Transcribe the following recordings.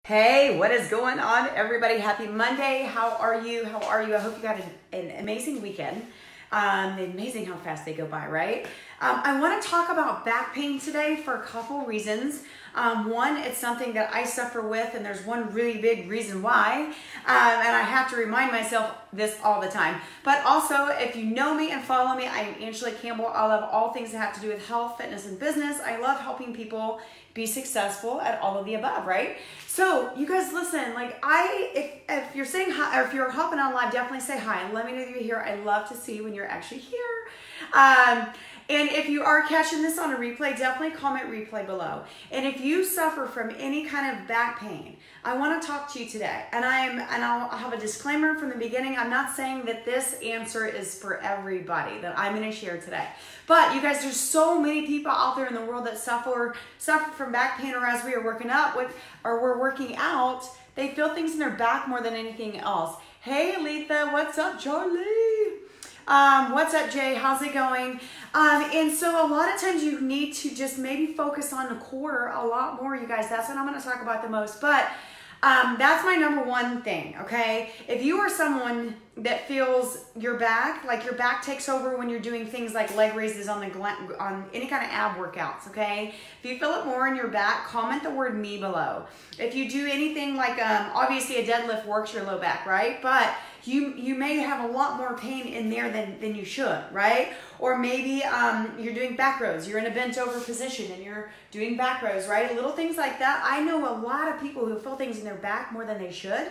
Hey, what is going on, everybody? Happy Monday. How are you? How are you? I hope you got an amazing weekend. Amazing how fast they go by, right? I want to talk about back pain today for a couple reasons. One, it's something that I suffer with, and there's one really big reason why. And I have to remind myself this all the time. But also, if you know me and follow me, I'm Angela Campbell. I love all things that have to do with health, fitness, and business. I love helping people be successful at all of the above, right? So you guys listen, like if you're saying hi, or if you're hopping on live, definitely say hi. Let me know that you're here. I love to see when you're actually here. And if you are catching this on a replay, definitely comment replay below. And if you suffer from any kind of back pain, I want to talk to you today. And I'll have a disclaimer from the beginning. I'm not saying that this answer is for everybody that I'm going to share today. But you guys, there's so many people out there in the world that suffer from back pain, or as we are working out or we're working out, they feel things in their back more than anything else. Hey, Letha, what's up, Charlie? What's up, Jay? How's it going? And so a lot of times you need to just maybe focus on the core a lot more, you guys. That's what I'm going to talk about the most. But that's my number one thing, okay? If you are someone that feels your back, like your back takes over when you're doing things like leg raises on any kind of ab workouts, okay? If you feel it more in your back, comment the word me below. If you do anything like, obviously a deadlift works your low back, right? But you may have a lot more pain in there than you should, right? Or maybe you're doing back rows. You're in a bent over position and you're doing back rows, right? Little things like that. I know a lot of people who feel things in their back more than they should.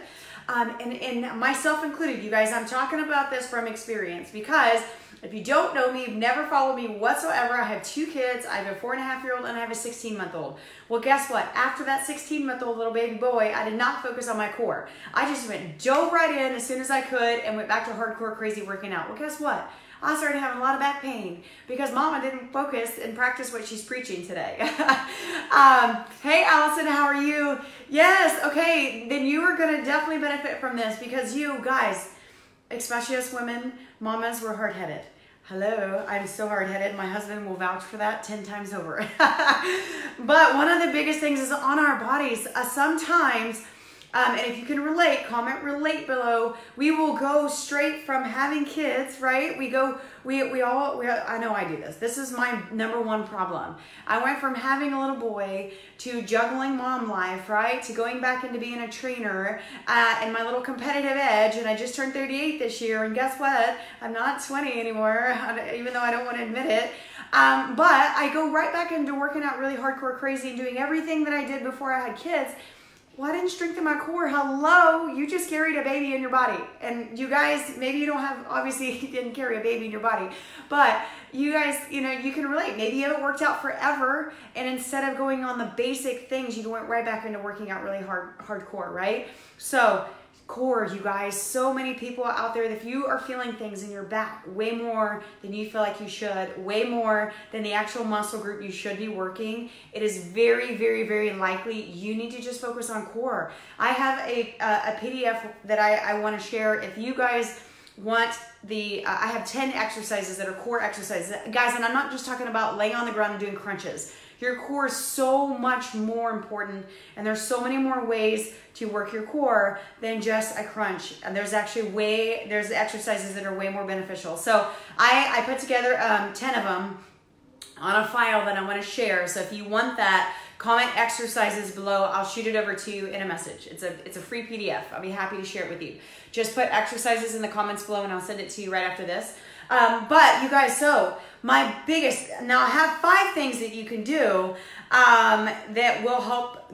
And myself included, you guys, I'm talking about this from experience, because if you don't know me, you've never followed me whatsoever, I have 2 kids. I have a 4.5-year-old and I have a 16-month-old. Well, guess what? After that 16-month-old little baby boy, I did not focus on my core. I just dove right in as soon as I could and went back to hardcore crazy working out. Well, guess what? I started having a lot of back pain because Mama didn't focus and practice what she's preaching today. Hey, Allison, how are you? Yes, okay, then you are going to definitely benefit from this, because you guys, especially us women, mamas, we're hard-headed. Hello, I'm so hard-headed. My husband will vouch for that 10 times over. But one of the biggest things is on our bodies. Sometimes, and if you can relate, comment relate below. We will go straight from having kids, right? I know I do this. This is my number one problem. I went from having a little boy to juggling mom life, right? To going back into being a trainer and my little competitive edge. And I just turned 38 this year. And guess what? I'm not 20 anymore, even though I don't want to admit it. But I go right back into working out really hardcore crazy and doing everything that I did before I had kids. Well, I didn't strengthen my core. Hello, you just carried a baby in your body. And you guys, maybe you don't have, obviously you didn't carry a baby in your body, but you guys, you can relate. Maybe you haven't worked out forever, and instead of going on the basic things, you went right back into working out really hardcore, right? So core, you guys, so many people out there, if you are feeling things in your back way more than you feel like you should, way more than the actual muscle group you should be working, it is very, very, very likely you need to just focus on core. I have a PDF that I want to share. If you guys want I have 10 exercises that are core exercises. Guys, and I'm not just talking about laying on the ground and doing crunches. Your core is so much more important, and there's so many more ways to work your core than just a crunch. And there's exercises that are way more beneficial. So I put together 10 of them on a file that I want to share. So if you want that, comment exercises below. I'll shoot it over to you in a message. It's a free PDF. I'll be happy to share it with you. Just put exercises in the comments below and I'll send it to you right after this. But you guys, so my biggest, now I have 5 things that you can do that will help,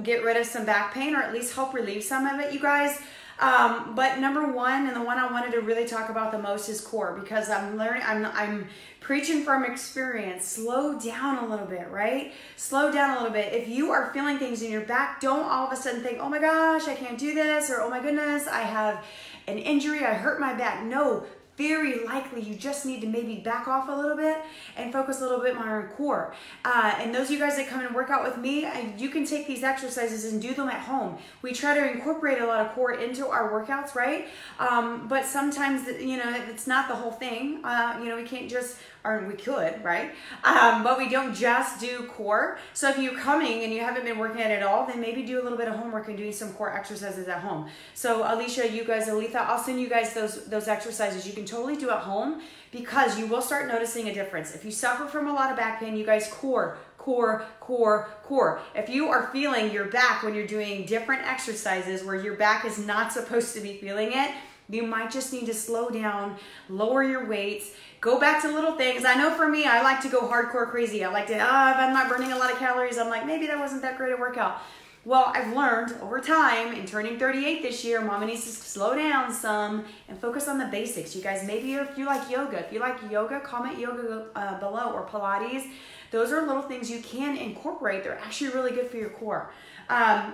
get rid of some back pain, or at least help relieve some of it, you guys. But number one, and the one I wanted to really talk about the most, is core, because I'm preaching from experience. Slow down a little bit, right? Slow down a little bit. If you are feeling things in your back, don't all of a sudden think, oh my gosh, I can't do this, or oh my goodness, I have an injury, I hurt my back. No, very likely you just need to maybe back off a little bit and focus a little bit more on core. And those of you guys that come and work out with me, you can take these exercises and do them at home. We try to incorporate a lot of core into our workouts, right? But sometimes, you know, it's not the whole thing. You know, we can't just, or we could, right? But we don't just do core. So if you're coming and you haven't been working at it at all, then maybe do a little bit of homework and doing some core exercises at home. So Alicia, you guys, Aletha, I'll send you guys those exercises you can totally do at home, because you will start noticing a difference. If you suffer from a lot of back pain, you guys, core. If you are feeling your back when you're doing different exercises where your back is not supposed to be feeling it, you might just need to slow down, lower your weights, go back to little things. I know for me, I like to go hardcore crazy. I like to, if I'm not burning a lot of calories, I'm like, maybe that wasn't that great a workout. Well, I've learned over time, in turning 38 this year, Mama needs to slow down some and focus on the basics. You guys, maybe if you like yoga, comment yoga below, or Pilates. Those are little things you can incorporate. They're actually really good for your core.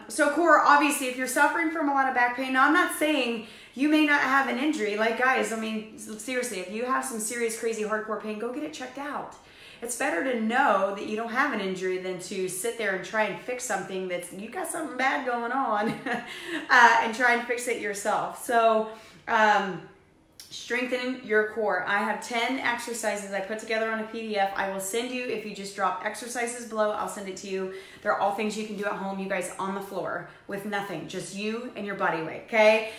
So core, obviously, if you're suffering from a lot of back pain, now I'm not saying you may not have an injury. Like, guys, I mean, seriously, if you have some serious, crazy, hardcore pain, go get it checked out. It's better to know that you don't have an injury than to sit there and try and fix something that's, you got something bad going on and try and fix it yourself. So, strengthen your core. I have 10 exercises I put together on a PDF. I will send you, if you just drop exercises below, I'll send it to you. They're all things you can do at home, you guys, on the floor with nothing, just you and your body weight, okay?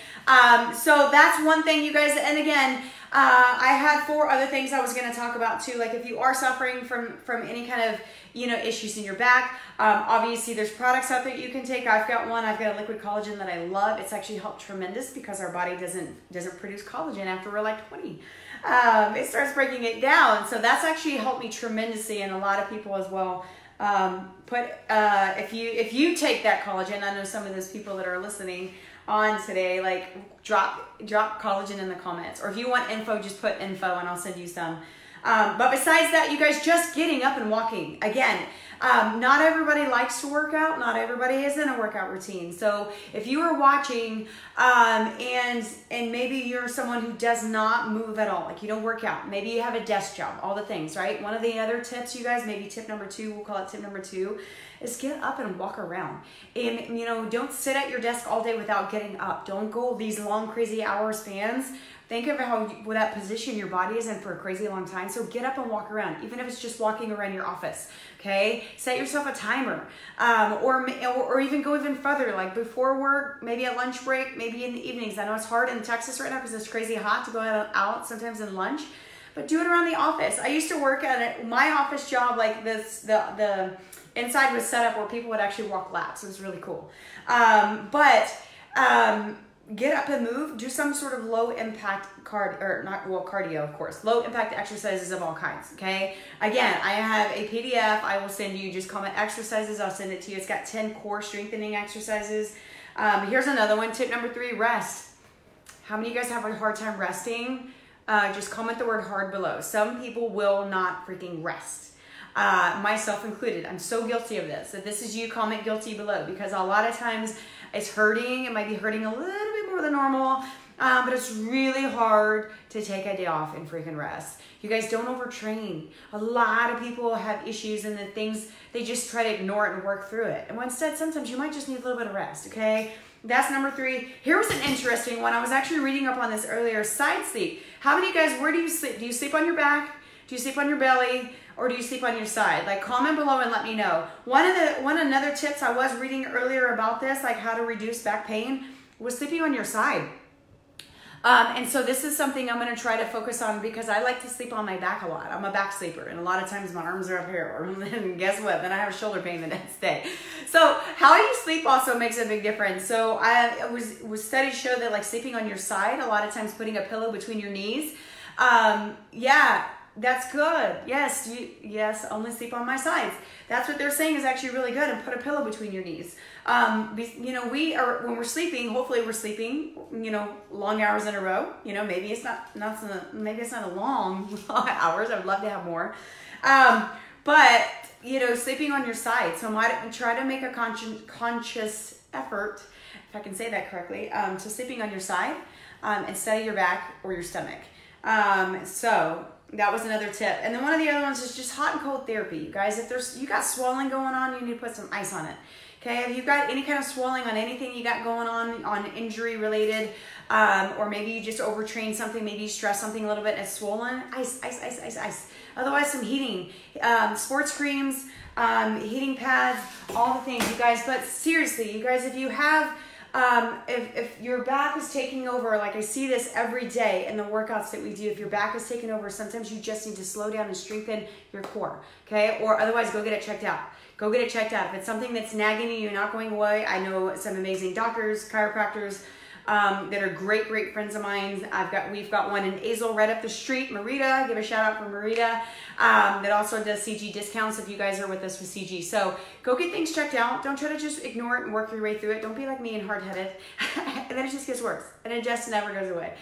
So that's one thing, you guys. And again, I had 4 other things I was going to talk about too. Like, if you are suffering from any kind of, you know, issues in your back, obviously there's products out there you can take. I've got one. I've got a liquid collagen that I love. It's actually helped tremendous because our body doesn't produce collagen after we're like 20. It starts breaking it down. So that's actually helped me tremendously, and a lot of people as well. If you take that collagen, I know some of those people that are listening on today, like, drop collagen in the comments, or if you want info, just put info and I'll send you some. But besides that, you guys, just getting up and walking. Again, not everybody likes to work out. Not everybody is in a workout routine. So if you are watching and maybe you're someone who does not move at all, like you don't work out, maybe you have a desk job, all the things, right? One of the other tips, you guys, maybe tip number 2, we'll call it tip number 2, is get up and walk around. And, you know, don't sit at your desk all day without getting up. Don't go these long, crazy hour spans. Think of that position your body is in for a crazy long time. So get up and walk around, even if it's just walking around your office, okay? Set yourself a timer, or even go even further, like before work, maybe at lunch break, maybe in the evenings. I know it's hard in Texas right now because it's crazy hot to go out sometimes in lunch, but do it around the office. I used to work at my office job like this, the inside was set up where people would actually walk laps. It was really cool. Get up and move. Do some sort of low impact cardio, of course. Low impact exercises of all kinds, okay? Again, I have a PDF I will send you. Just comment exercises. I'll send it to you. It's got 10 core strengthening exercises. Here's another one. Tip number 3, rest. How many of you guys have a hard time resting? Just comment the word hard below. Some people will not freaking rest. Myself included. I'm so guilty of this. If this is you, comment guilty below, because a lot of times it's hurting. It might be hurting a little bit more than normal, but it's really hard to take a day off and freaking rest. You guys, don't overtrain. A lot of people have issues and the things, they just try to ignore it and work through it. And instead, sometimes you might just need a little bit of rest, okay? That's number 3. Here was an interesting one. I was actually reading up on this earlier. Side sleep. How many of you guys, where do you sleep? Do you sleep on your back? Do you sleep on your belly? Or do you sleep on your side? Like, comment below and let me know. Another tips I was reading earlier about this, like how to reduce back pain, was sleeping on your side. And so this is something I'm going to try to focus on, because I like to sleep on my back a lot. I'm a back sleeper, and a lot of times my arms are up here. And guess what? Then I have shoulder pain the next day. So how you sleep also makes a big difference. So studies show that, like, sleeping on your side, a lot of times putting a pillow between your knees, yeah, that's good. Yes, only sleep on my sides. That's what they're saying is actually really good, and put a pillow between your knees. You know, when we're sleeping, hopefully we're sleeping, you know, long hours in a row. You know, maybe it's not a long hours. I would love to have more. But, you know, sleeping on your side. So try to make a conscious effort, if I can say that correctly, to sleeping on your side, instead of your back or your stomach. So that was another tip. And then one of the other ones is just hot and cold therapy. You guys, if you got swelling going on, you need to put some ice on it. Okay, if you've got any kind of swelling on anything you got going on injury related, or maybe you just overtrained something, maybe you stress something a little bit and it's swollen, ice. Otherwise, some heating, sports creams, heating pads, all the things, you guys. But seriously, you guys, if you have, if your back is taking over, like I see this every day in the workouts that we do, if your back is taking over, sometimes you just need to slow down and strengthen your core, okay? Or otherwise, go get it checked out. Go get it checked out. If it's something that's nagging you, you're not going away. I know some amazing doctors, chiropractors, that are great friends of mine. We've got one in Azle right up the street, Marita. Give a shout out for Marita. That also does CG discounts if you guys are with us with CG. So go get things checked out. Don't try to just ignore it and work your way through it. Don't be like me and hard-headed. And then it just gets worse. And it just never goes away.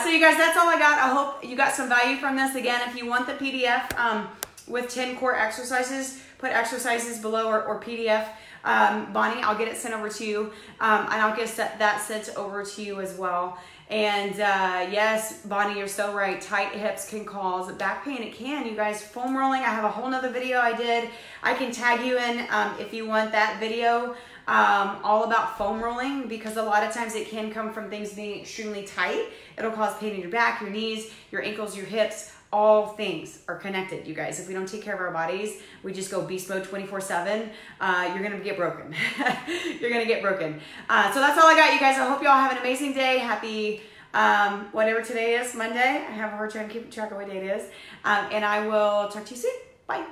So you guys, that's all I got. I hope you got some value from this. Again, if you want the PDF with 10 core exercises, put exercises below or PDF. Bonnie, I'll get it sent over to you, and I'll get that sent over to you as well. And yes, Bonnie, you're so right. Tight hips can cause back pain. It can, you guys. Foam rolling, I have a whole nother video I did. I can tag you in if you want that video all about foam rolling, because a lot of times it can come from things being extremely tight. It'll cause pain in your back, your knees, your ankles, your hips. All things are connected, you guys. If we don't take care of our bodies, we just go beast mode 24/7, you're gonna get broken. You're gonna get broken. So that's all I got, you guys. I hope you all have an amazing day. Happy, whatever today is, Monday. I have a hard time keeping track of what day it is. And I will talk to you soon. Bye.